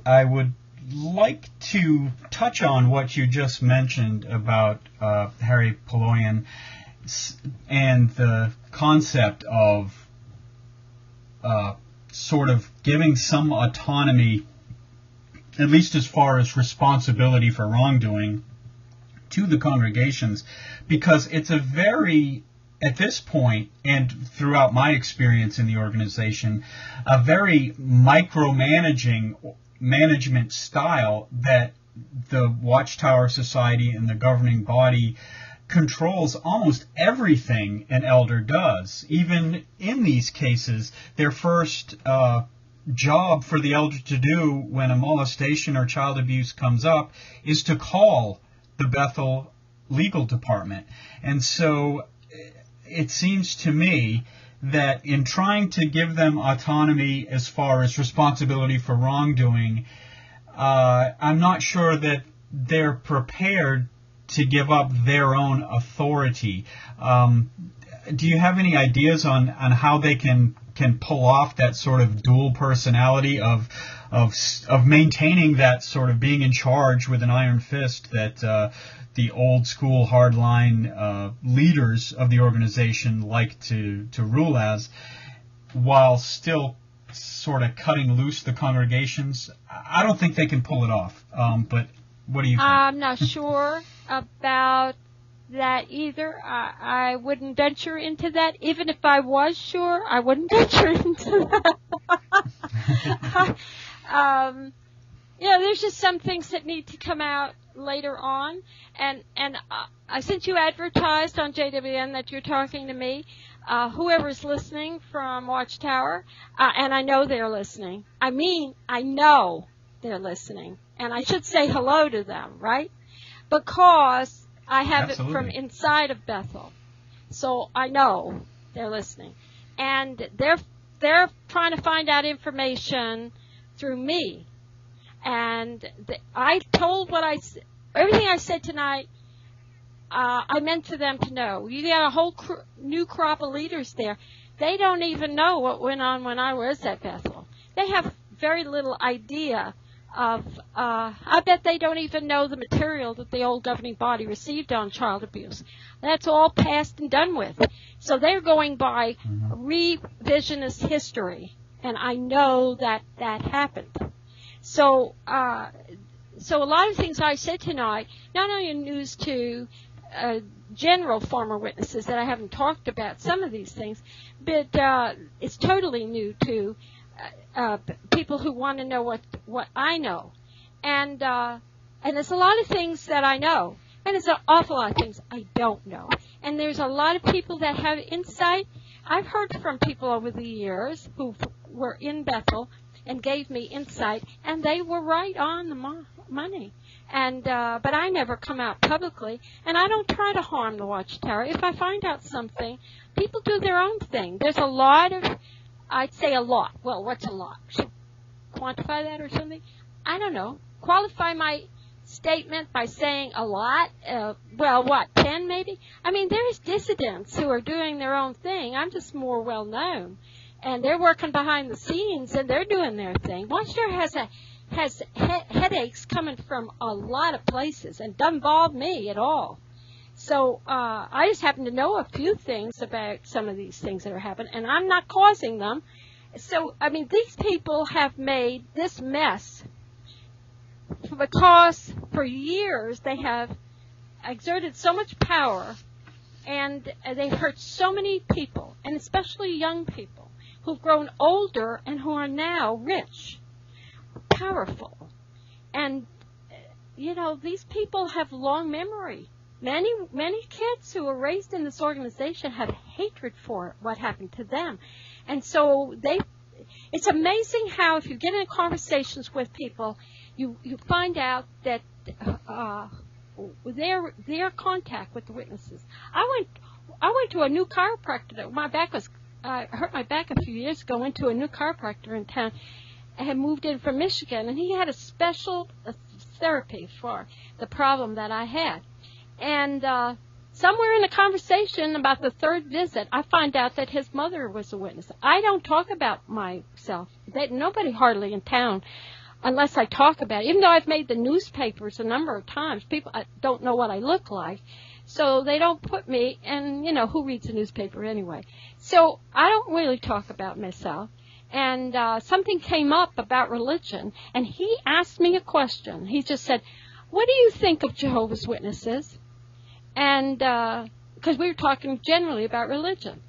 I would like to touch on what you just mentioned about Harry Poloyan and the concept of sort of giving some autonomy, at least as far as responsibility for wrongdoing, to the congregations, because it's a very, at this point, and throughout my experience in the organization, a very micromanaging management style that the Watchtower Society and the governing body controls almost everything an elder does. Even in these cases, their first job for the elder to do when a molestation or child abuse comes up is to call the Bethel legal department. And so it seems to me that in trying to give them autonomy as far as responsibility for wrongdoing, I'm not sure that they're prepared to give up their own authority. Do you have any ideas on how they can pull off that sort of dual personality of maintaining that sort of being in charge with an iron fist that the old school hardline leaders of the organization like to rule as, while still sort of cutting loose the congregations? I don't think they can pull it off. But what do you think? I'm not sure about that either. I wouldn't venture into that. Even if I was sure, I wouldn't venture into that. There's just some things that need to come out later on. And since you advertised on JWN that you're talking to me, whoever's listening from Watchtower, and I know they're listening. I know they're listening. And I should say hello to them, right? Because I have Absolutely. It from inside of Bethel. So I know they're listening. And they're trying to find out information through me. And I told everything I said tonight, I meant for them to know. You got a whole new crop of leaders there. They don't even know what went on when I was at Bethel. They have very little idea of, I bet they don't even know the material that the old governing body received on child abuse. That's all passed and done with. So they're going by revisionist history, and I know that happened. So a lot of things I said tonight, not only news to general former witnesses that I haven't talked about some of these things, but it's totally new to people who want to know what I know. And there's a lot of things that I know, and there's an awful lot of things I don't know. And there's a lot of people that have insight. I've heard from people over the years who were in Bethel and gave me insight, and they were right on the money. And but I never come out publicly, and I don't try to harm the Watchtower. If I find out something, people do their own thing. There's a lot of, I'd say a lot. Well, what's a lot? Should quantify that or something? I don't know. Qualify my statement by saying a lot. 10 maybe? I mean, there's dissidents who are doing their own thing. I'm just more well known. And they're working behind the scenes, and they're doing their thing. Watchtower has headaches coming from a lot of places, and doesn't involve me at all. So I just happen to know a few things about some of these things that are happening, and I'm not causing them. So, I mean, these people have made this mess because for years they have exerted so much power, and they've hurt so many people, and especially young people, who've grown older and who are now rich, powerful. And, these people have long memory. Many kids who were raised in this organization have hatred for what happened to them. And so it's amazing how if you get into conversations with people, you find out that their contact with the witnesses. I went to a new chiropractor. I hurt my back a few years ago. Went to a new chiropractor in town. I had moved in from Michigan, and he had a special therapy for the problem that I had. And somewhere in the conversation about the third visit, I find out that his mother was a witness. I don't talk about myself. Nobody hardly in town unless I talk about it. Even though I've made the newspapers a number of times, people don't know what I look like. So they don't put me, and, who reads a newspaper anyway? So I don't really talk about myself. And something came up about religion, and he asked me a question. He just said, what do you think of Jehovah's Witnesses? And because we were talking generally about religion.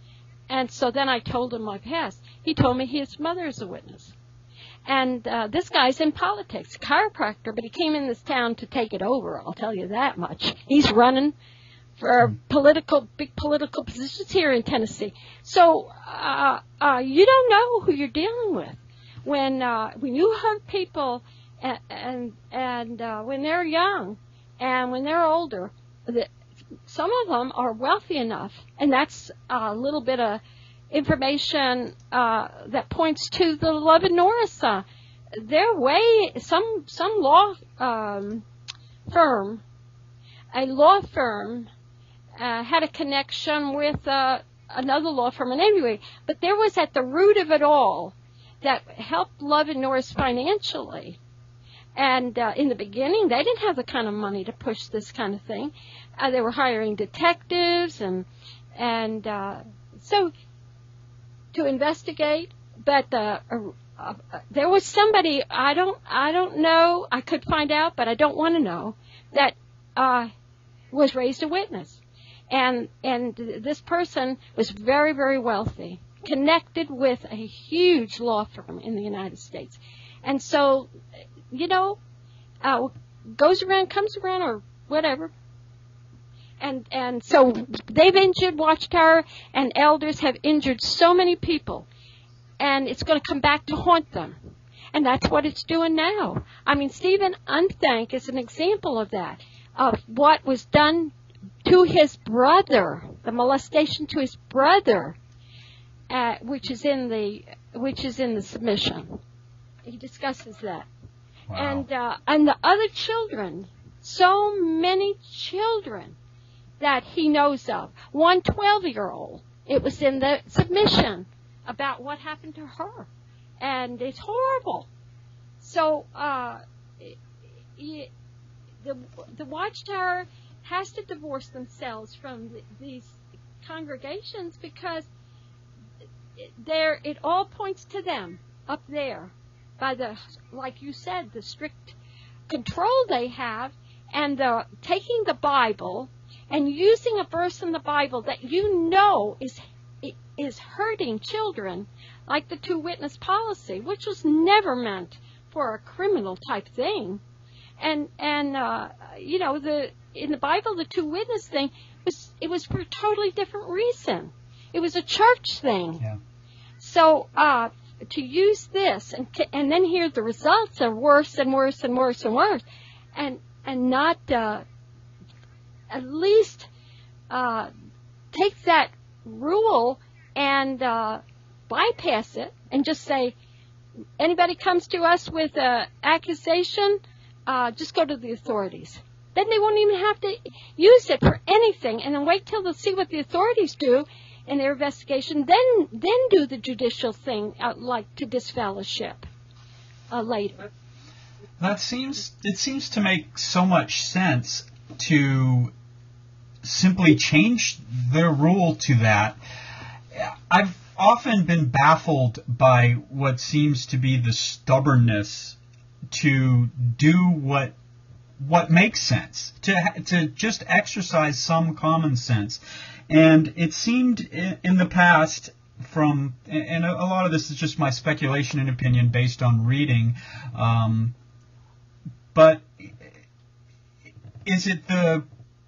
And so then I told him my past. He told me his mother is a witness. And this guy's in politics, chiropractor, but he came in this town to take it over, I'll tell you that much. He's running for big political positions here in Tennessee. So you don't know who you're dealing with. When you hug people and when they're young and when they're older, some of them are wealthy enough, and that's a little bit of information that points to the Love and Norris. Their way, some law firm, a law firm, had a connection with another law firm. And anyway, but there was at the root of it all that helped Love and Norris financially. And in the beginning, they didn't have the kind of money to push this kind of thing. They were hiring detectives and so to investigate. But there was somebody I don't know. I could find out, but I don't want to know, that was raised a witness. And this person was very, very wealthy, connected with a huge law firm in the United States. And so, goes around, comes around, or whatever. And so they've injured Watchtower, and elders have injured so many people. And it's going to come back to haunt them. And that's what it's doing now. I mean, Stephen Unthank is an example of that, of what was done to his brother, the molestation to his brother, which is in the submission. He discusses that. Wow. And the other children, so many children that he knows of. One 12-year-old, it was in the submission about what happened to her. And it's horrible. So the Watchtower has to divorce themselves from these congregations, because it all points to them up there by the, like you said, the strict control they have, and taking the Bible and using a verse in the Bible that is hurting children, like the two-witness policy, which was never meant for a criminal type thing. And in the Bible, the two-witness thing was for a totally different reason. It was a church thing. Yeah. So to use this and then hear the results are worse and worse and worse and worse, and not at least take that rule and bypass it and just say, anybody comes to us with an accusation, just go to the authorities. Then they won't even have to use it for anything, and then wait till they'll see what the authorities do in their investigation, then do the judicial thing, like to disfellowship later. It seems to make so much sense to simply change the rule to that. I've often been baffled by what seems to be the stubbornness to do what makes sense, to just exercise some common sense. And it seemed in the past, and a lot of this is just my speculation and opinion based on reading, but is it the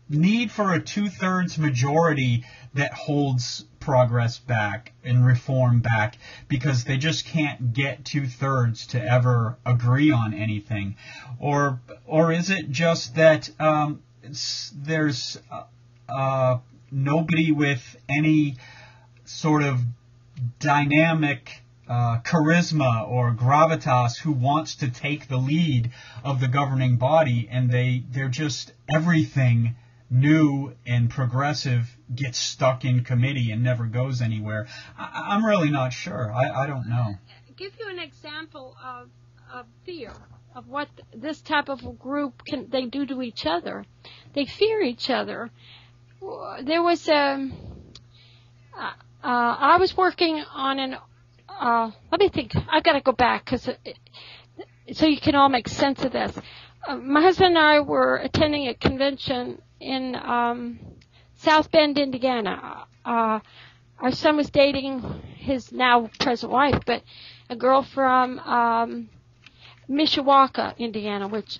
need for a 2/3 majority that holds progress back and reform back, because they just can't get 2/3 to ever agree on anything? Or is it just that there's nobody with any sort of dynamic charisma or gravitas who wants to take the lead of the governing body, and they're just everything new and progressive gets stuck in committee and never goes anywhere? I'm really not sure. I don't know. Give you an example of fear. of what this type of a group they do to each other. They fear each other. There was I was working on an. Let me think. I've got to go back so you can all make sense of this. My husband and I were attending a convention in South Bend, Indiana. Our son was dating his now present wife, but a girl from Mishawaka, Indiana, which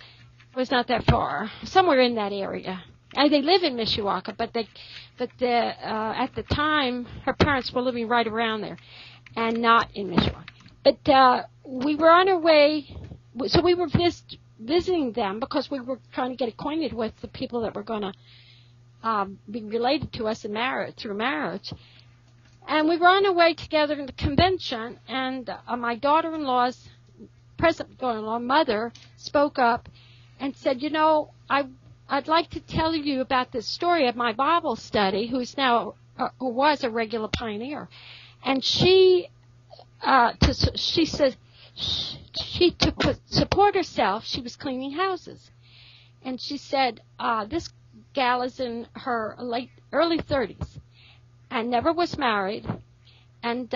was not that far, somewhere in that area. And they live in Mishawaka, but at the time, her parents were living right around there, and not in Mishawaka. But we were on our way, so we were visiting them because we were trying to get acquainted with the people that were going to be related to us through marriage. And we were on our way together to the convention, and my daughter-in-law's, present daughter-in-law, mother, spoke up and said, you know, I'd like to tell you about this story of my Bible study, who was a regular pioneer. And she said to support herself, she was cleaning houses. And she said, this gal is in her early 30s and never was married. And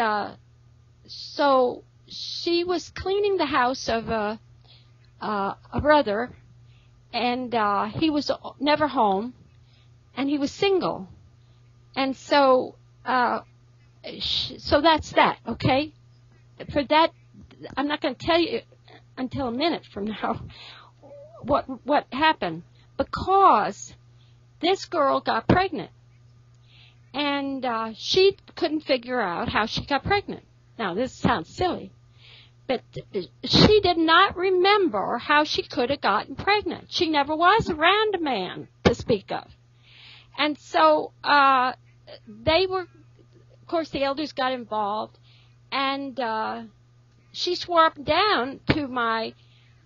so she was cleaning the house of a brother, and he was never home, and he was single. And so so that's that, okay? For that, I'm not going to tell you until a minute from now what happened, because this girl got pregnant, and she couldn't figure out how she got pregnant. Now, this sounds silly, but she did not remember how she could have gotten pregnant. She never was around a man to speak of. And so they were, of course, the elders got involved, and she swore up and down to my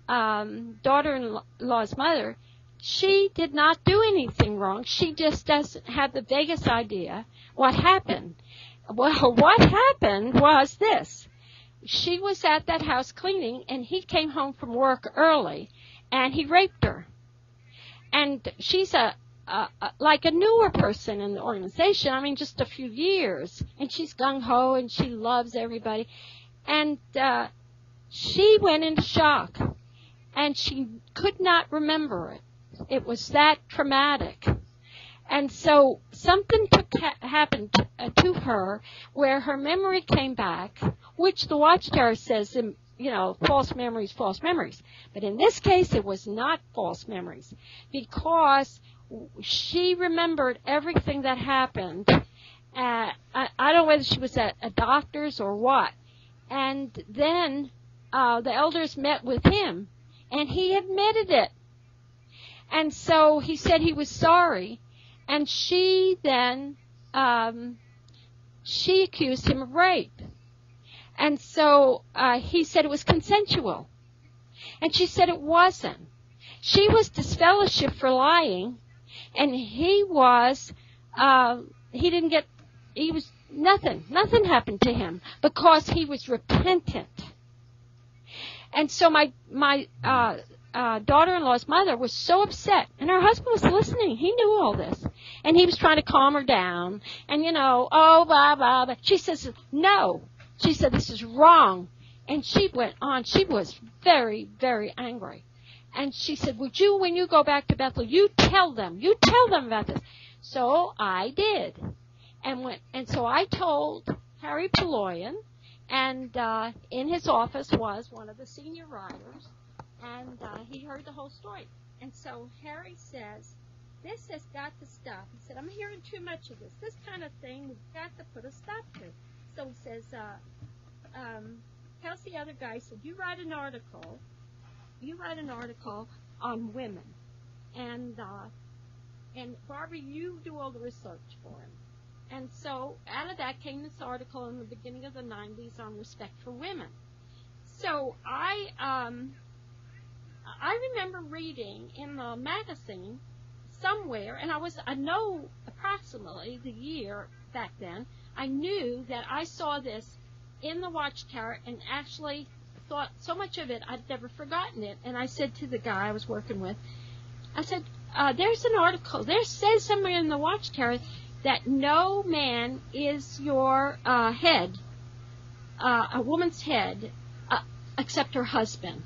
daughter-in-law's mother, she did not do anything wrong. She just doesn't have the vaguest idea what happened. Well, what happened was this. She was at that house cleaning, and he came home from work early, and he raped her. And she's like a newer person in the organization. I mean, just a few years. And she's gung-ho, and she loves everybody. And she went into shock, and she could not remember it. It was that traumatic. And so something happened to her where her memory came back, which the Watchtower says, false memories, false memories. But in this case, it was not false memories, because she remembered everything that happened. I don't know whether she was at a doctor's or what. And then the elders met with him, and he admitted it. And so he said he was sorry. And she then, she accused him of rape. And so he said it was consensual. And she said it wasn't. She was disfellowshipped for lying, and he was nothing happened to him because he was repentant. And so my daughter-in-law's mother was so upset, and her husband was listening. He knew all this, and he was trying to calm her down, and blah, blah, blah. She says, no. She said, this is wrong. And she went on. She was very, very angry. And she said, would you, when you go back to Bethel, you tell them about this. So I did. And so I told Harry Paloyan, and in his office was one of the senior writers, and he heard the whole story. And so Harry says, this has got to stop. He said, I'm hearing too much of this. This kind of thing we've got to put a stop to. So he says, tells the other guy, said, you write an article on women. And Barbara, you do all the research for him. And so out of that came this article in the beginning of the 90s on respect for women. So I remember reading in the magazine somewhere, and I know approximately the year back then. I knew that I saw this in the Watchtower, and actually thought so much of it, I'd never forgotten it. And I said to the guy I was working with, I said, there's an article, there says somewhere in the Watchtower that no man is your head, a woman's head, except her husband.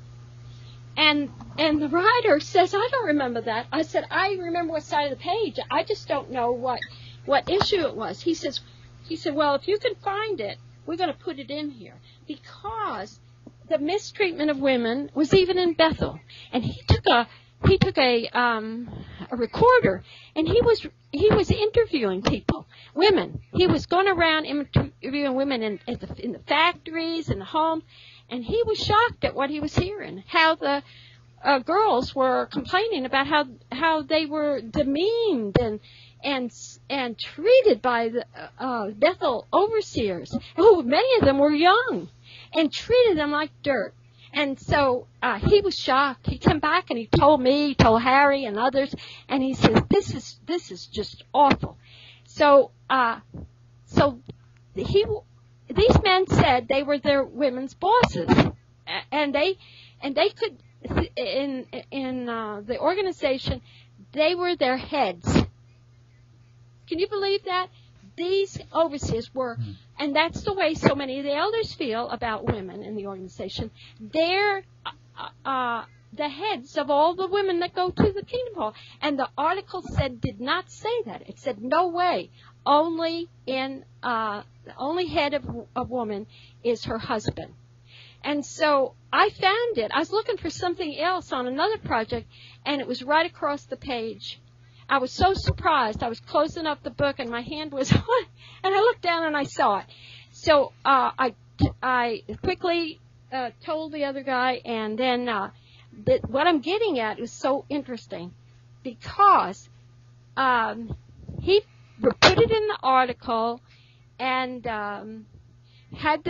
And the writer says, I don't remember that. I said, I remember what side of the page. I just don't know what issue it was. He said, well, if you can find it, we're going to put it in here. Because the mistreatment of women was even in Bethel. And he took a recorder, and he was interviewing people, women. He was going around interviewing women in the factories and the homes, and he was shocked at what he was hearing, how the girls were complaining about how they were demeaned and treated by the Bethel overseers, who many of them were young, and treated them like dirt. And so he was shocked. He came back and he told Harry and others, and he says, "This is just awful." So these men said they were their women's bosses, and they could in the organization they were their heads. Can you believe that? These overseers were, and that's the way so many of the elders feel about women in the organization. They're the heads of all the women that go to the Kingdom Hall. And the article did not say that. It said, no way. The only head of a woman is her husband. And so I found it. I was looking for something else on another project, and it was right across the page. I was so surprised. I was closing up the book, and my hand was on it, and I looked down and I saw it. So I quickly told the other guy, and then what I'm getting at is so interesting, because he put it in the article and had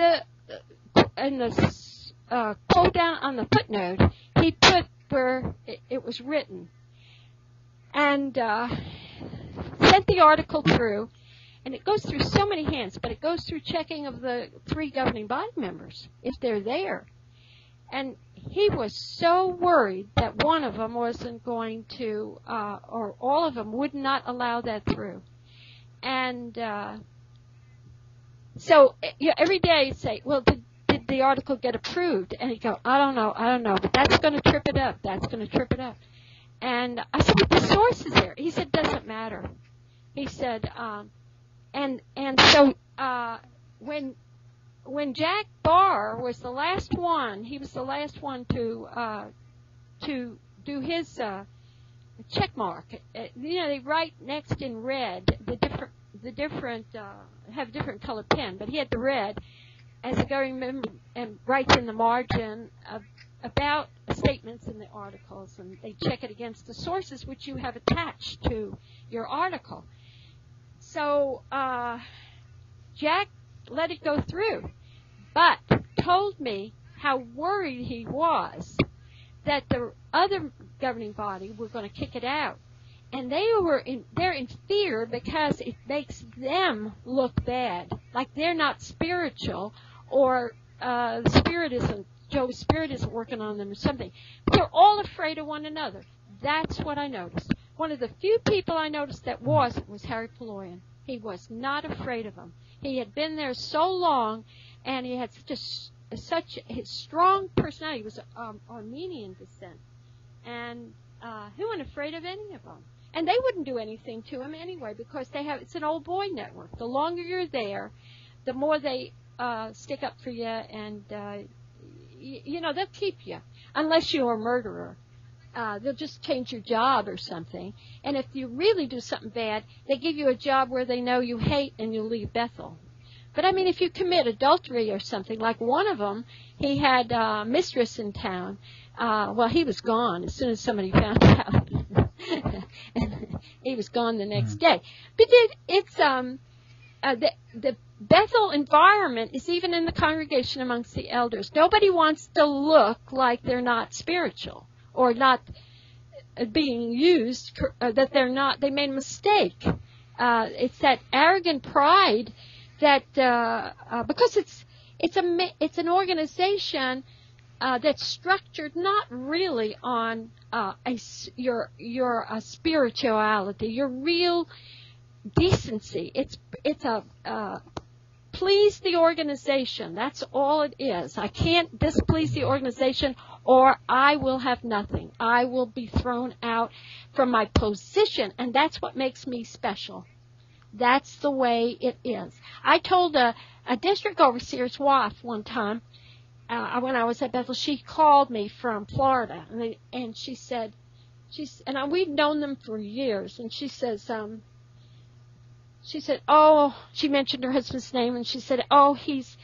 quote down on the footnote, he put where it was written. And sent the article through, and it goes through so many hands, but it goes through checking of the 3 governing body members, if they're there. And he was so worried that one of them wasn't going to, or all of them would not allow that through. And so every day he'd say, well, did the article get approved? And he'd go, I don't know, but that's going to trip it up. And I said, but the source is there. He said, doesn't matter. He said, and so when Jack Barr was the last one, he was the last one to do his check mark. They write next in red. The different have different color pen, but he had the red as a governing member and writes in the margin about statements in the articles, and they check it against the sources which you have attached to your article. So Jack let it go through, but told me how worried he was that the other governing body were going to kick it out. And they're in fear because it makes them look bad, like they're not spiritual, or Joe's spirit isn't working on them or something. But they're all afraid of one another. That's what I noticed. One of the few people I noticed that was Harry Paloyan. He was not afraid of them. He had been there so long, and he had such a strong personality. He was Armenian descent, and he wasn't afraid of any of them. And they wouldn't do anything to him anyway, because it's an old boy network. The longer you're there, the more they stick up for you, and they'll keep you, unless you're a murderer. They'll just change your job or something. And if you really do something bad, they give you a job where they know you hate, and you'll leave Bethel. But I mean, if you commit adultery or something, like one of them, he had a mistress in town. He was gone as soon as somebody found out. He was gone the next day. But it's the Bethel environment is even in the congregation amongst the elders. Nobody wants to look like they're not spiritual, or not being used, that they're not. They made a mistake. It's that arrogant pride that because it's an organization that's structured not really on your spirituality, your real decency. It's a please the organization. That's all it is. I can't displease the organization, or I will have nothing. I will be thrown out from my position, and that's what makes me special. That's the way it is. I told a district overseer's wife one time, when I was at Bethel, she called me from Florida, and she said, we've known them for years, and she says, oh, she mentioned her husband's name, and she said, oh, he's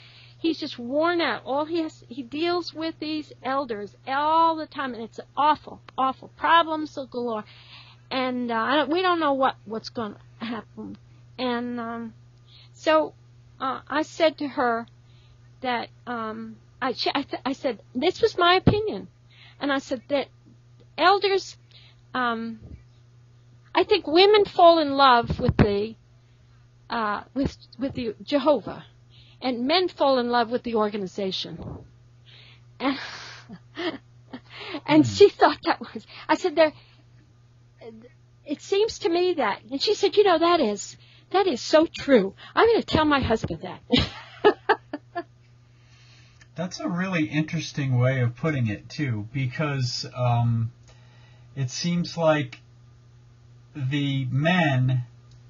just worn out. He deals with these elders all the time, and it's awful, awful problems galore, and we don't know what's going to happen. And so I said to her that I said this was my opinion, and I said that elders, I think women fall in love with the Jehovah, and men fall in love with the organization. And she thought that was. I said it seems to me that, and she said, that is so true. I'm going to tell my husband that. That's a really interesting way of putting it, too, because it seems like the men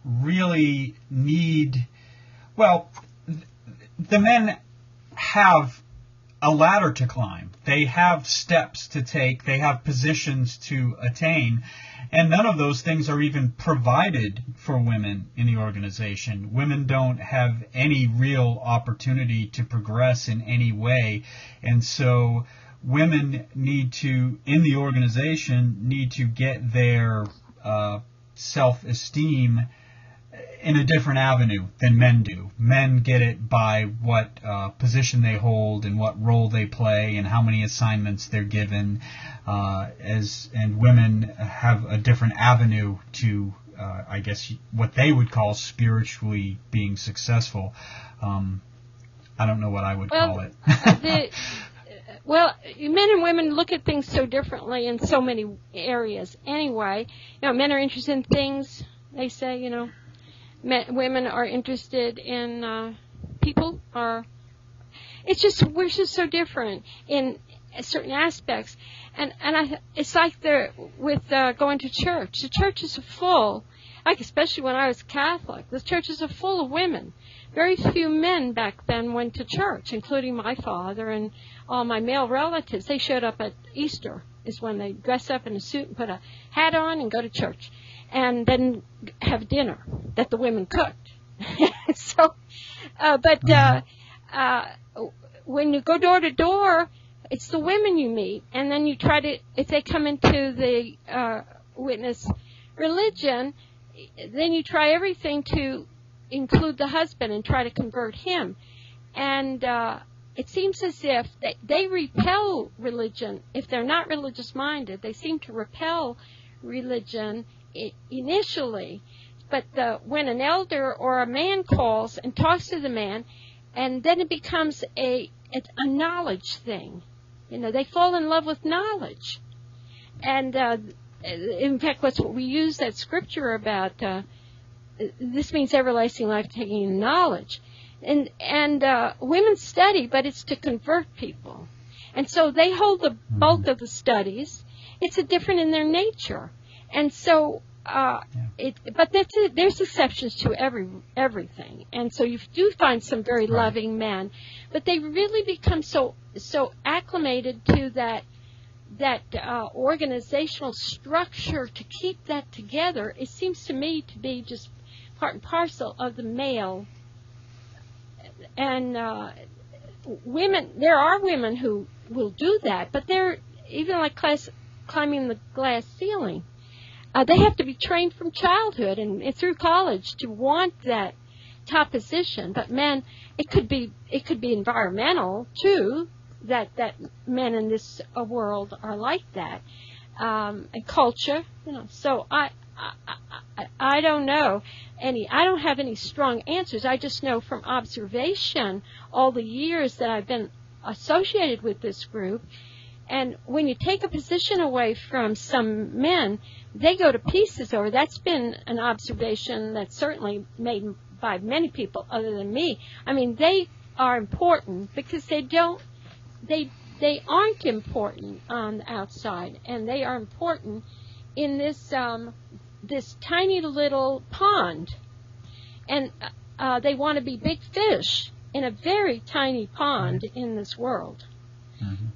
really need, the men have a ladder to climb. They have steps to take. They have positions to attain. And none of those things are even provided for women in the organization. Women don't have any real opportunity to progress in any way. And so women in the organization, need to get their self-esteem in a different avenue than men do. Men get it by what position they hold and what role they play and how many assignments they're given, and women have a different avenue to, I guess, what they would call spiritually being successful. I don't know what I would call it. Men and women look at things so differently in so many areas. Anyway, men are interested in things, they say, women are interested in people. We're just so different in certain aspects, and it's like with going to church. The churches are full, especially when I was Catholic. The churches are full of women. Very few men back then went to church, including my father and all my male relatives. They showed up at Easter, is when they dress up in a suit and put a hat on and go to church, and then have dinner that the women cooked. When you go door to door, it's the women you meet, and then you try to, if they come into the witness religion, then you try everything to include the husband and try to convert him. And it seems as if they repel religion. If they're not religious-minded, they seem to repel religion initially. But when an elder or a man calls and talks to the man, and then it becomes a knowledge thing. They fall in love with knowledge. And in fact, that's what we use that scripture about. This means everlasting life, taking in knowledge. And women study, but it's to convert people. And so they hold the bulk of the studies. It's different in their nature. And so, but there's exceptions to everything. And so you do find some very loving men, but they really become so acclimated to that organizational structure to keep that together. It seems to me to be just part and parcel of the male. And women, there are women who will do that, but they're even like climbing the glass ceiling. They have to be trained from childhood and through college to want that top position. But men, it could be environmental too. That men in this world are like that, and culture. So I don't know I don't have any strong answers. I just know from observation all the years that I've been associated with this group. And when you take a position away from some men, they go to pieces over. That's been an observation that's certainly made by many people other than me. I mean, they are important because they aren't important on the outside, and they are important in this this tiny little pond. And they want to be big fish in a very tiny pond in this world. Mm-hmm.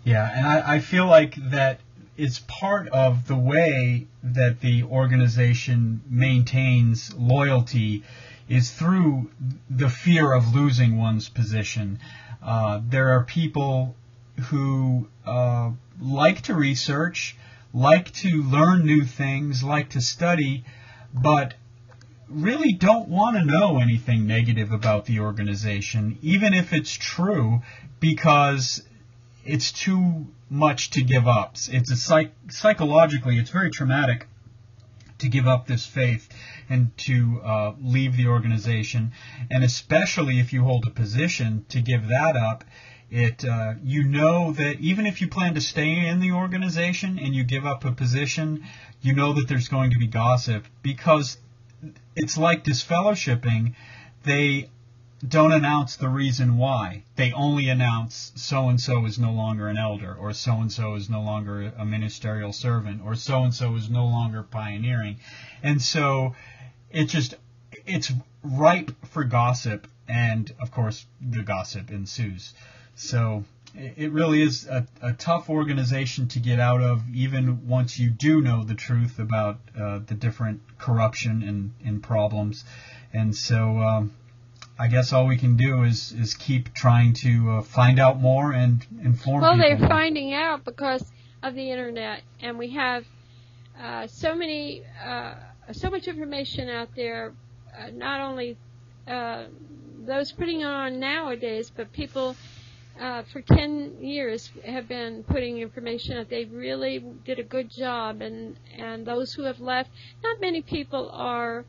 Yeah, and I feel like that is part of the way that the organization maintains loyalty is through the fear of losing one's position. There are people who like to research, like to learn new things, like to study, but really don't want to know anything negative about the organization, even if it's true, because it's too much to give up. It's psychologically, it's very traumatic to give up this faith and to leave the organization, and especially if you hold a position, to give that up. You know that even if you plan to stay in the organization and you give up a position, you know that there's going to be gossip, because it's like disfellowshipping. They don't announce the reason why. They only announce so-and-so is no longer an elder, or so-and-so is no longer a ministerial servant, or so-and-so is no longer pioneering. And so it's ripe for gossip, and of course the gossip ensues. So it really is a tough organization to get out of, even once you do know the truth about the different corruption and problems. And so I guess all we can do is keep trying to find out more and inform people. Well, they're finding out because of the internet, and we have so much information out there. Not only those putting on nowadays, but people for 10 years have been putting information out. They really did a good job, and those who have left, not many people are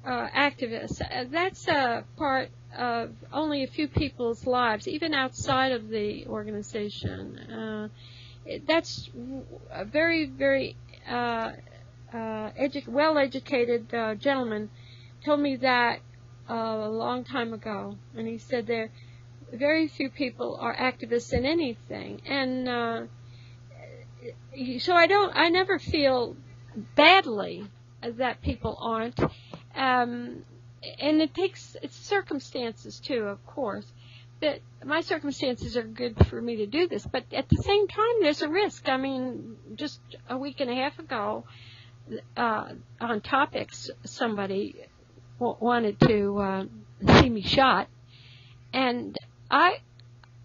activists. That's a part of only a few people's lives, even outside of the organization. That's a very, very well-educated gentleman told me that a long time ago, and he said there very few people are activists in anything, and so I never feel badly that people aren't. And it's circumstances too, of course. But my circumstances are good for me to do this. But at the same time, there's a risk. I mean, just a week and a half ago, on Topics, somebody wanted to see me shot, and I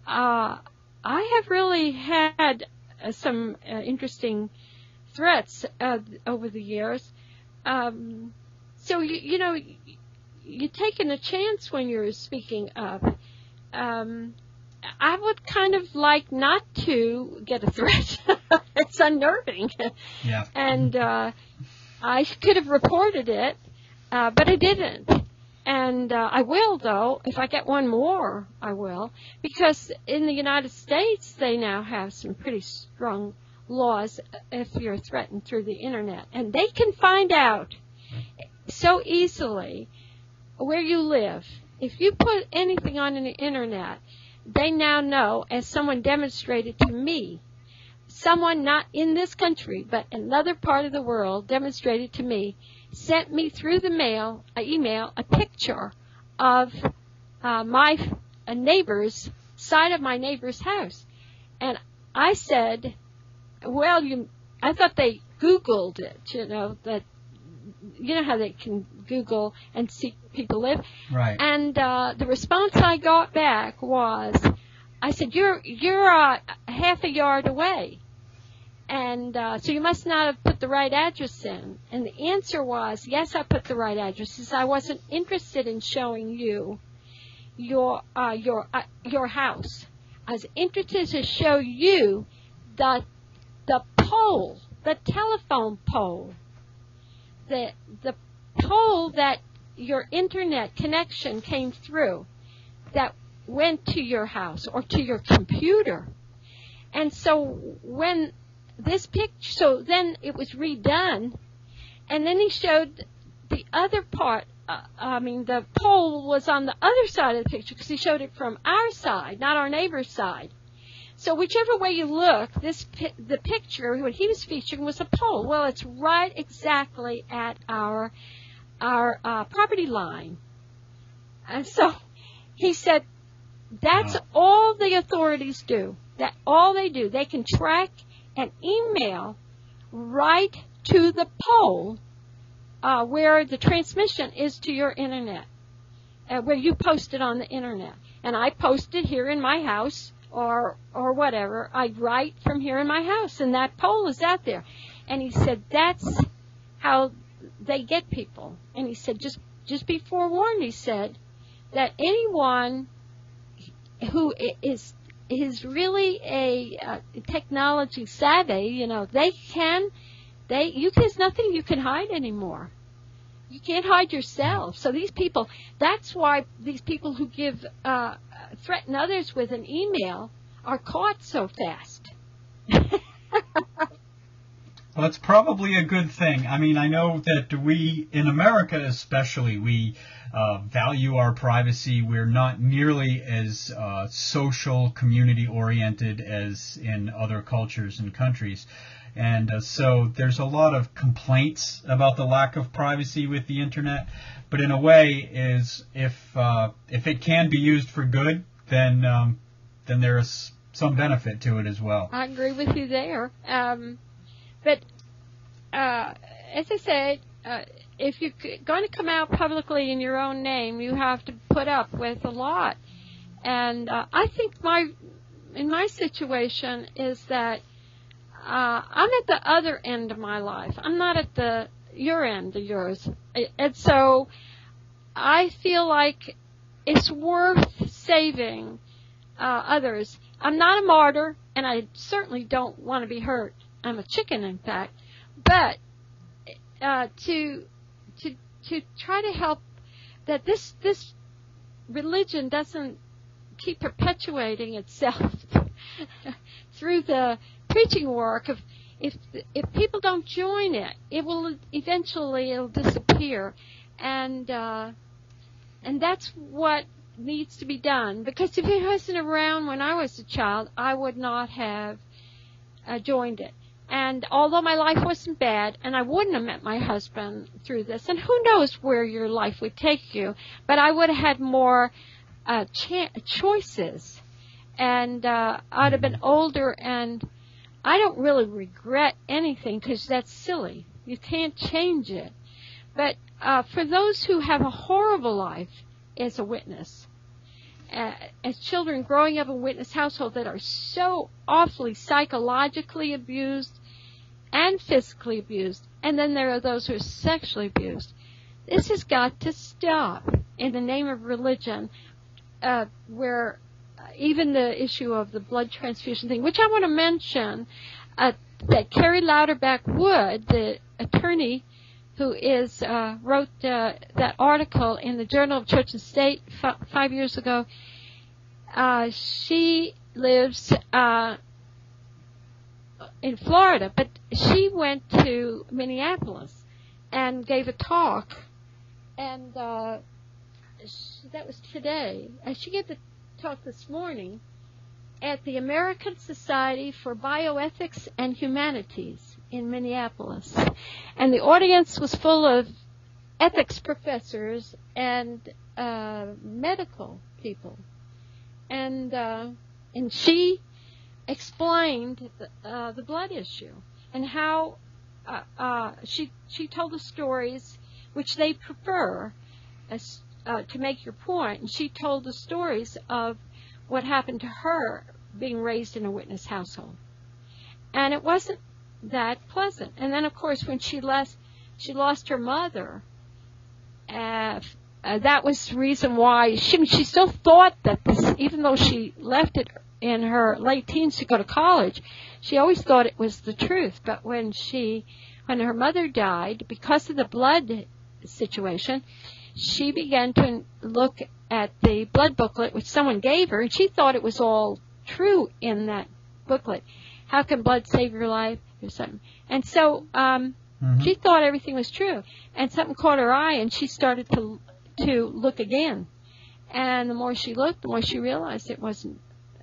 have really had some interesting threats over the years. So, you're taking a chance when you're speaking up. I would kind of like not to get a threat. It's unnerving. Yeah. And I could have reported it, but I didn't. And I will, though. If I get one more, I will. Because in the United States, they now have some pretty strong laws if you're threatened through the Internet. And they can find out so easily where you live. If you put anything on the Internet, they now know, as someone demonstrated to me, someone not in this country but another part of the world demonstrated to me, sent me through the mail, email, a picture of my neighbor's side of my neighbor's house. And I said, well, I thought they Googled it, that you know how they can Google and see people live. Right. And the response I got back was, I said, you're half a yard away. And so you must not have put the right address in. And the answer was, yes, I put the right address. Because I wasn't interested in showing you your house. I was interested to show you the pole, the telephone pole, the pole that your Internet connection came through, that went to your house or to your computer. And so when this picture, so then it was redone, and then he showed the other part. The pole was on the other side of the picture because he showed it from our side, not our neighbor's side. So whichever way you look, the picture, what he was featuring was a pole. Well, it's right exactly at our property line. And so he said, that's all the authorities do. That all they do. They can track and email right to the pole where the transmission is to your internet, where you post it on the internet. And I post it here in my house or whatever. I write from here in my house, and that pole is out there. And he said, that's how they get people. And he said, just be forewarned, he said, that anyone who is really a technology savvy, there's nothing you can hide anymore. You can't hide yourself. So these people, that's why these people who threaten others with an email are caught so fast. Well, it's probably a good thing. I mean, I know that we, in America especially, we value our privacy. We're not nearly as social, community-oriented as in other cultures and countries. And so there's a lot of complaints about the lack of privacy with the Internet. But in a way, is if it can be used for good, then there is some benefit to it as well. I agree with you there. But as I said, if you're going to come out publicly in your own name, you have to put up with a lot. And I think in my situation is that I'm at the other end of my life. I'm not at your end of yours. And so I feel like it's worth saving others. I'm not a martyr, and I certainly don't want to be hurt. I'm a chicken, in fact. But to try to help that this religion doesn't keep perpetuating itself through the preaching work. If people don't join it, it'll disappear, and that's what needs to be done. Because if it wasn't around when I was a child, I would not have joined it. And although my life wasn't bad, and I wouldn't have met my husband through this, and who knows where your life would take you, but I would have had more choices, and I'd have been older, and I don't really regret anything because that's silly. You can't change it. But for those who have a horrible life as a witness, as children growing up in witness households that are so awfully psychologically abused and physically abused, and then there are those who are sexually abused, this has got to stop in the name of religion, where even the issue of the blood transfusion thing, which I want to mention, that Carrie Louderback Wood, the attorney who wrote that article in the Journal of Church and State 5 years ago, she lives in Florida, but she went to Minneapolis and gave a talk, and that was today. She gave the talk this morning at the American Society for Bioethics and Humanities in Minneapolis, and the audience was full of ethics professors and medical people, and she explained the blood issue and how she told the stories which they prefer to make your point, and she told the stories of what happened to her being raised in a witness household, and it wasn't that pleasant. And then, of course, when she lost her mother, that was the reason why she still thought that this, even though she left it in her late teens to go to college, she always thought it was the truth. But when her mother died, because of the blood situation, she began to look at the blood booklet which someone gave her, and she thought it was all true in that booklet. How can blood save your life? Or something. And so she thought everything was true. And something caught her eye, and she started to look again. And the more she looked, the more she realized it wasn't.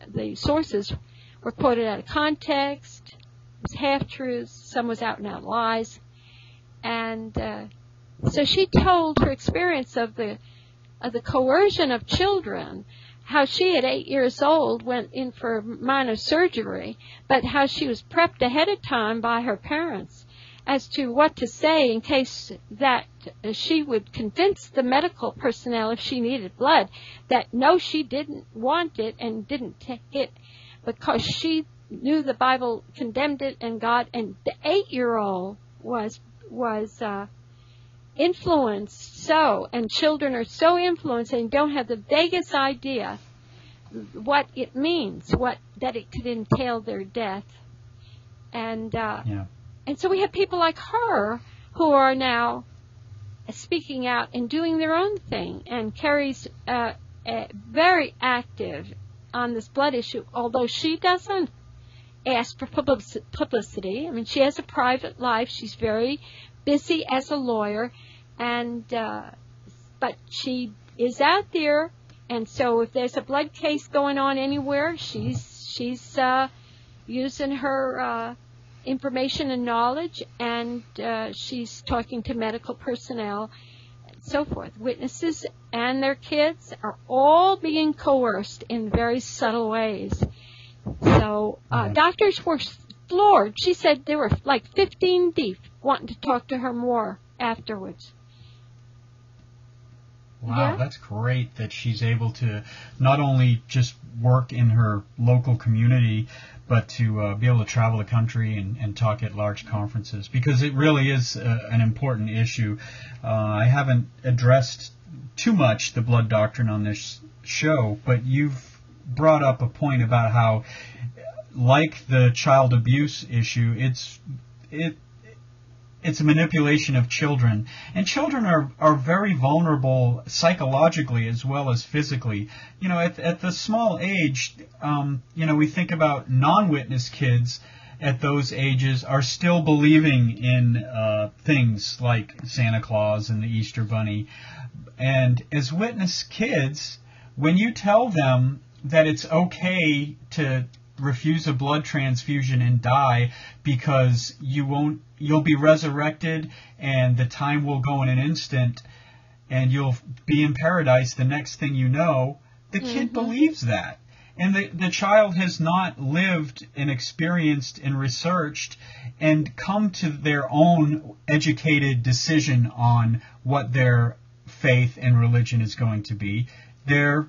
The sources were quoted out of context. It was half-truths. Some was out-and-out lies. And so she told her experience of the coercion of children, how she at 8 years old went in for minor surgery, but how she was prepped ahead of time by her parents as to what to say in case that she would convince the medical personnel if she needed blood that no, she didn't want it and didn't take it because she knew the Bible condemned it and God, and the 8-year-old was influenced so, and children are so influenced and don't have the vaguest idea what it means, that it could entail their death. And and so we have people like her who are now speaking out and doing their own thing, and Carrie's very active on this blood issue, although she doesn't ask for publicity. I mean, she has a private life. She's very busy as a lawyer, and but she is out there, and so if there's a blood case going on anywhere, she's using her information and knowledge, and she's talking to medical personnel and so forth. Witnesses and their kids are all being coerced in very subtle ways. So doctors were floored. She said there were like 15 deep wanting to talk to her more afterwards. Wow, yeah? That's great that she's able to not only just work in her local community, but to be able to travel the country and talk at large conferences, because it really is an important issue. I haven't addressed too much the blood doctrine on this show, but you've brought up a point about how, like the child abuse issue, it's a manipulation of children, and children are very vulnerable psychologically as well as physically. You know, at the small age, we think about non-witness kids at those ages are still believing in things like Santa Claus and the Easter Bunny, and as witness kids, when you tell them that it's okay to refuse a blood transfusion and die because you'll be resurrected and the time will go in an instant and you'll be in paradise the next thing you know, the kid believes that. And the child has not lived and experienced and researched and come to their own educated decision on what their faith and religion is going to be. They're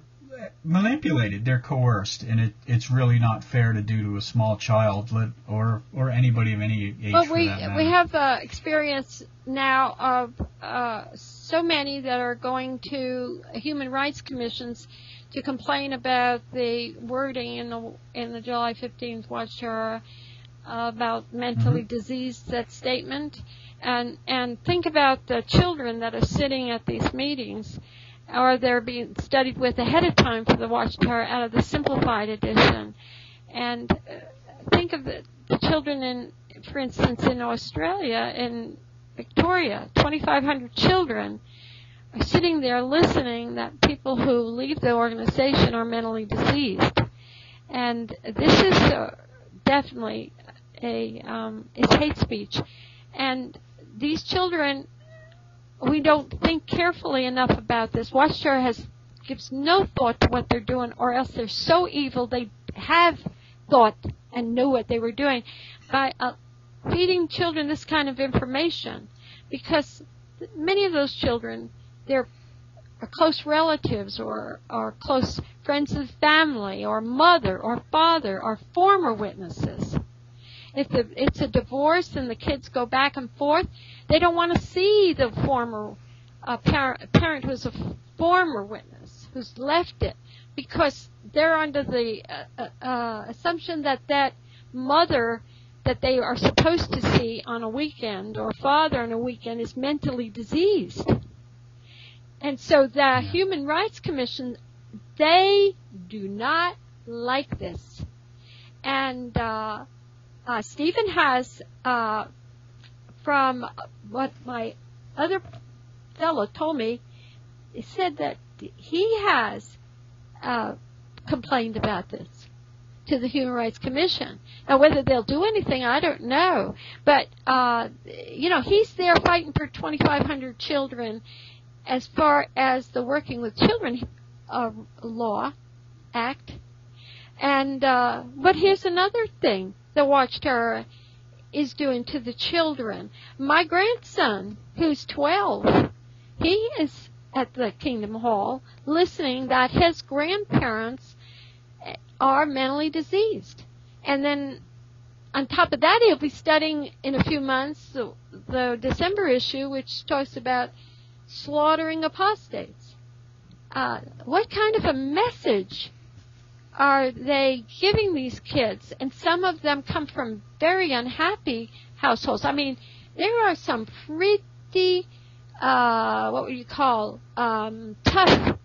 manipulated, they're coerced, and it's really not fair to do to a small child or anybody of any age. But we have experience now of so many that are going to human rights commissions to complain about the wording in the July 15th Watchtower about mentally diseased, that statement, and think about the children that are sitting at these meetings, or they're being studied with ahead of time for the Watchtower out of the simplified edition. And think of the children for instance, in Australia, in Victoria, 2,500 children are sitting there listening that people who leave the organization are mentally diseased. And this is definitely it's hate speech. And these children, we don't think carefully enough about this. Watchtower gives no thought to what they're doing, or else they're so evil they have thought and knew what they were doing by feeding children this kind of information, because many of those children, they're close relatives or close friends of family or mother or father or former witnesses. If it's a divorce and the kids go back and forth, they don't want to see the former parent who's a former witness who's left it, because they're under the assumption that mother that they are supposed to see on a weekend or father on a weekend is mentally diseased. And so the Human Rights Commission, they do not like this. And Stephen has, from what my other fellow told me, he said that he has complained about this to the Human Rights Commission. Now, whether they'll do anything, I don't know. But, he's there fighting for 2,500 children as far as the Working with Children law act. And but here's another thing the Watchtower is doing to the children. My grandson, who's 12, he is at the Kingdom Hall listening that his grandparents are mentally diseased. And then on top of that, he'll be studying in a few months the December issue, which talks about slaughtering apostates. What kind of a message are they giving these kids? And some of them come from very unhappy households. I mean, there are some pretty, what would you call, tough,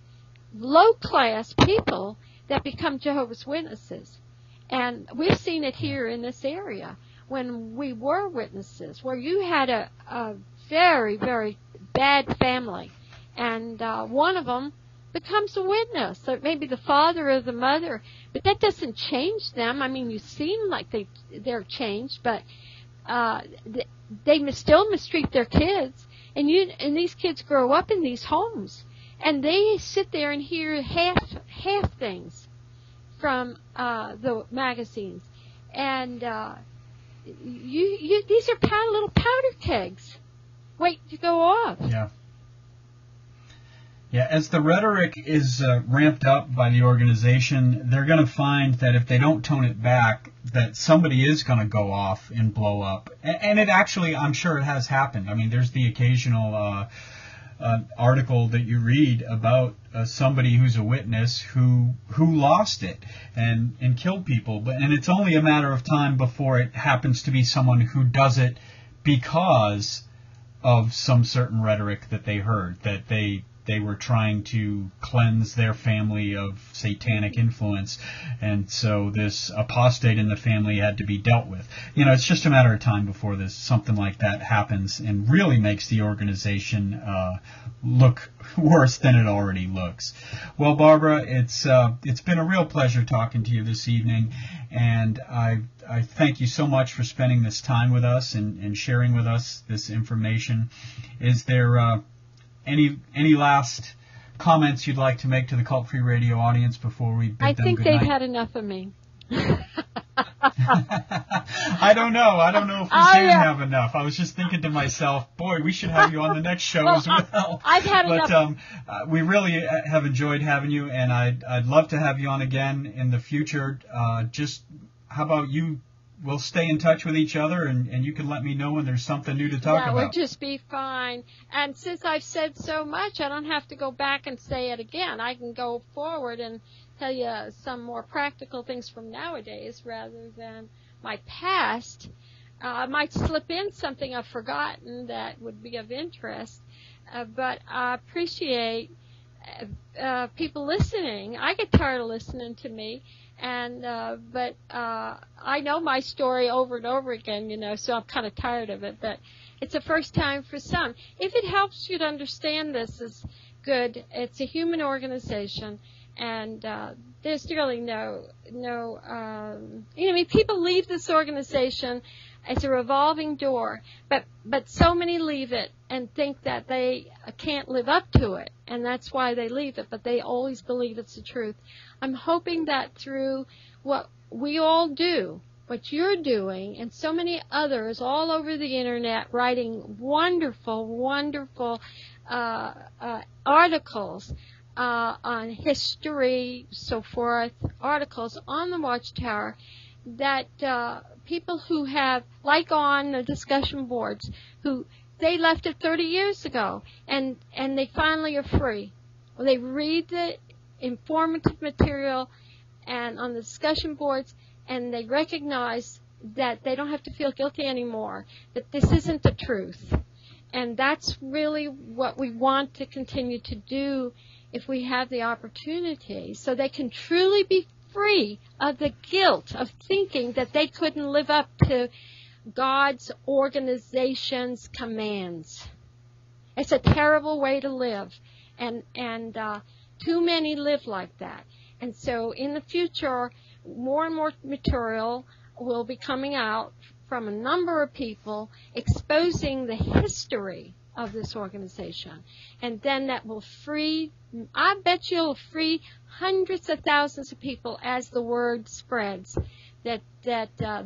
low-class people that become Jehovah's Witnesses. And we've seen it here in this area when we were witnesses, where you had a very, very bad family, and one of them becomes a witness. So it may be the father or the mother, but that doesn't change them. I mean, you seem like they're changed, but they still mistreat their kids, and these kids grow up in these homes, and they sit there and hear half things from the magazines, and these are little powder kegs waiting to go off. Yeah, as the rhetoric is ramped up by the organization, they're going to find that if they don't tone it back, that somebody is going to go off and blow up. And it actually, I'm sure it has happened. I mean, there's the occasional article that you read about somebody who's a witness who lost it and killed people. And it's only a matter of time before it happens to be someone who does it because of some certain rhetoric that they heard, that they were trying to cleanse their family of satanic influence, and so this apostate in the family had to be dealt with. You know, it's just a matter of time before something like that happens and really makes the organization look worse than it already looks. Well, Barbara, it's been a real pleasure talking to you this evening, and I thank you so much for spending this time with us and sharing with us this information. Is there any last comments you'd like to make to the Cult Free Radio audience before we bid them goodnight? I think they've had enough of me. I don't know if we can have enough. I was just thinking to myself, boy, we should have you on the next show as well. I've had enough. But we really have enjoyed having you, and I'd love to have you on again in the future. Just how about you? We'll stay in touch with each other, and you can let me know when there's something new to talk about. Yeah, we'll just be fine. And since I've said so much, I don't have to go back and say it again. I can go forward and tell you some more practical things from nowadays rather than my past. I might slip in something I've forgotten that would be of interest, but I appreciate people listening. I get tired of listening to me. But I know my story over and over again, so I'm kind of tired of it. But it's the first time for some. If it helps you to understand this, is good. It's a human organization, and there's really no. People leave this organization. It's a revolving door, but so many leave it and think that they can't live up to it, and that's why they leave it, but they always believe it's the truth. I'm hoping that through what we all do, what you're doing, and so many others all over the Internet writing wonderful, wonderful articles on history, so forth, articles on the Watchtower, that people who have, like on the discussion boards, who they left it 30 years ago, and they finally are free. Well, they read the informative material and on the discussion boards, and they recognize that they don't have to feel guilty anymore, that this isn't the truth. And that's really what we want to continue to do if we have the opportunity, so they can truly be free of the guilt of thinking that they couldn't live up to God's organization's commands. It's a terrible way to live, and too many live like that. And so in the future, more and more material will be coming out from a number of people exposing the history of this organization. And then that will free, I bet you it'll free hundreds of thousands of people as the word spreads that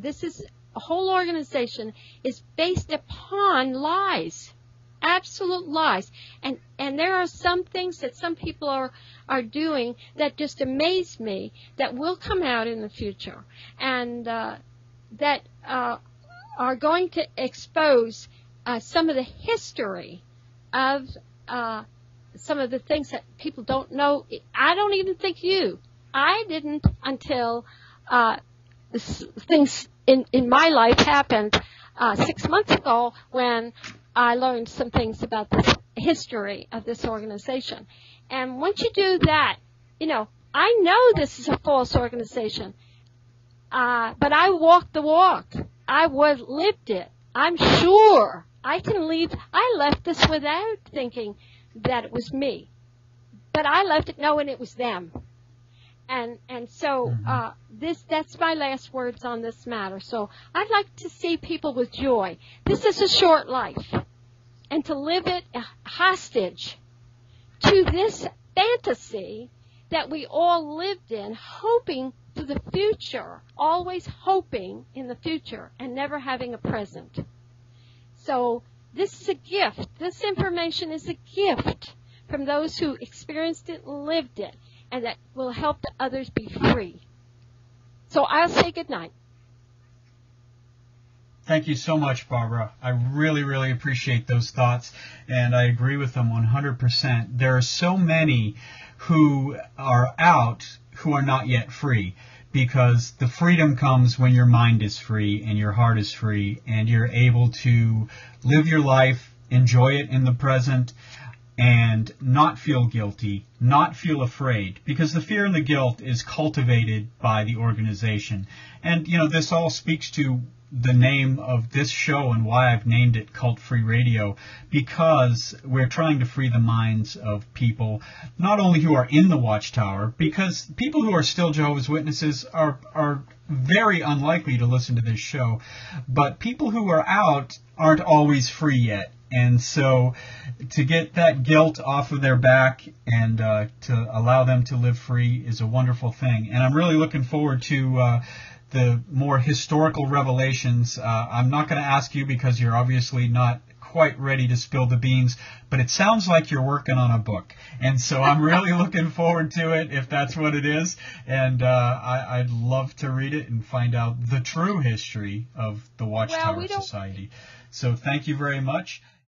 this is a whole organization is based upon lies, absolute lies. And there are some things that some people are doing that just amaze me that will come out in the future, and that are going to expose some of the history of some of the things that people don't know. I don't even think I didn't until things in my life happened 6 months ago when I learned some things about the history of this organization. And once you do that, I know this is a false organization, but I walked the walk. I lived it. I'm sure I can leave. I left this without thinking that it was me, but I left it knowing it was them. And so that's my last words on this matter. So I'd like to see people with joy. This is a short life, and to live it hostage to this fantasy that we all lived in, hoping for the future, always hoping in the future and never having a present. So this is a gift. This information is a gift from those who experienced it and lived it, and that will help the others be free. So I'll say good night. Thank you so much, Barbara. I really, really appreciate those thoughts, and I agree with them 100%. There are so many who are out who are not yet free, because the freedom comes when your mind is free and your heart is free, and you're able to live your life, enjoy it in the present, and not feel guilty, not feel afraid, because the fear and the guilt is cultivated by the organization. And, this all speaks to the name of this show and why I've named it Cult Free Radio, because we're trying to free the minds of people, not only who are in the Watchtower, because people who are still Jehovah's Witnesses are very unlikely to listen to this show, but people who are out aren't always free yet. And so to get that guilt off of their back and to allow them to live free is a wonderful thing. And I'm really looking forward to the more historical revelations. I'm not going to ask you because you're obviously not quite ready to spill the beans, but it sounds like you're working on a book. And so I'm really looking forward to it, if that's what it is. And I'd love to read it and find out the true history of the Watchtower Society. So thank you very much.